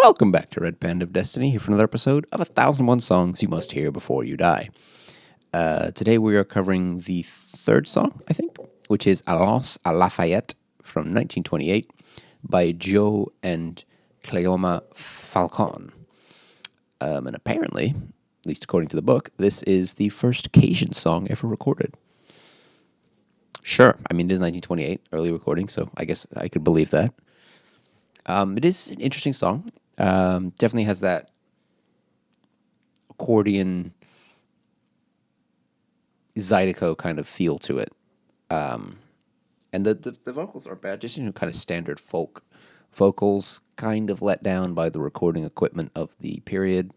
Welcome back to Red Band of Destiny, here for another episode of 1001 Songs You Must Hear Before You Die. Today we are covering the third song, I think, which is Allons à Lafayette from 1928 by Joe and Cleoma Falcon. And apparently, at least according to the book, this is the first Cajun song ever recorded. Sure, I mean, it is 1928, early recording, so I guess I could believe that. It is an interesting song. Definitely has that accordion Zydeco kind of feel to it. And the vocals are bad, just kind of standard folk vocals, kind of let down by the recording equipment of the period,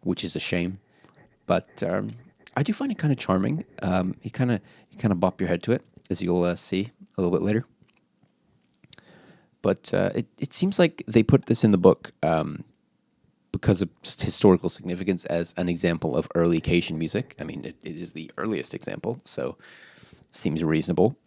which is a shame. But I do find it kind of charming. You kind of bop your head to it, as you'll see a little bit later. But it seems like they put this in the book because of just historical significance as an example of early Cajun music. I mean, it is the earliest example, so seems reasonable.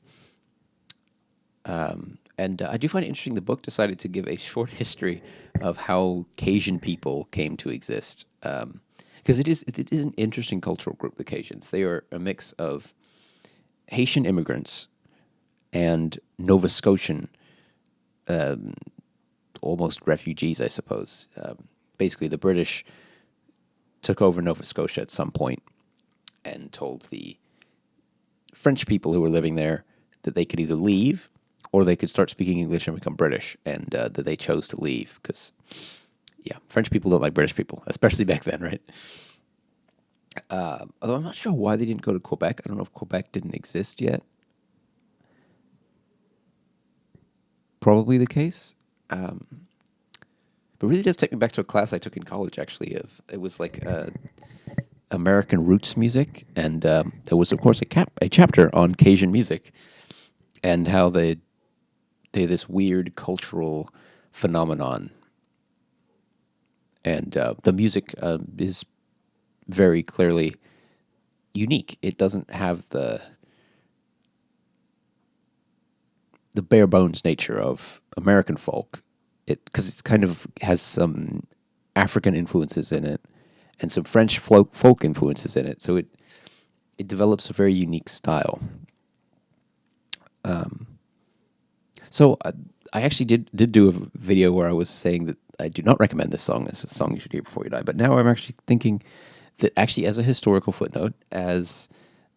And I do find it interesting the book decided to give a short history of how Cajun people came to exist. Because it is an interesting cultural group, the Cajuns. They are a mix of Haitian immigrants and Nova Scotian almost refugees, I suppose. Basically, the British took over Nova Scotia at some point and told the French people who were living there that they could either leave or they could start speaking English and become British, and that they chose to leave because, yeah, French people don't like British people, especially back then, right? Although I'm not sure why they didn't go to Quebec. I don't know if Quebec didn't exist yet. Probably the case. But it really does take me back to a class I took in college, actually. It was like American roots music, and there was, of course, a chapter on Cajun music and how they're this weird cultural phenomenon. And the music is very clearly unique. It doesn't have the bare bones nature of American folk, because it's kind of has some African influences in it and some French folk influences in it. So it develops a very unique style. So I actually did do a video where I was saying that I do not recommend this song as a song you should hear before you die. But now I'm actually thinking that actually, as a historical footnote, as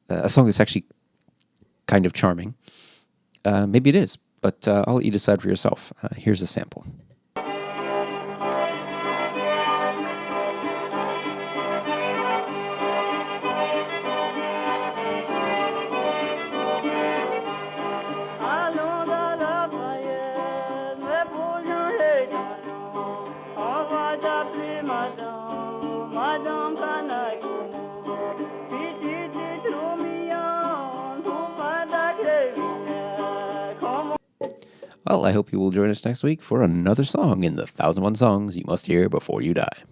a song that's actually kind of charming, maybe it is, but I'll let you decide for yourself. Here's a sample. Allons à Lafayette, mais pour les galons, on va t'appeler madame, madame Canaille. Petit trop mignon, tout pas d'agrément, comme Well, I hope you will join us next week for another song in the 1001 Songs You Must Hear Before You Die.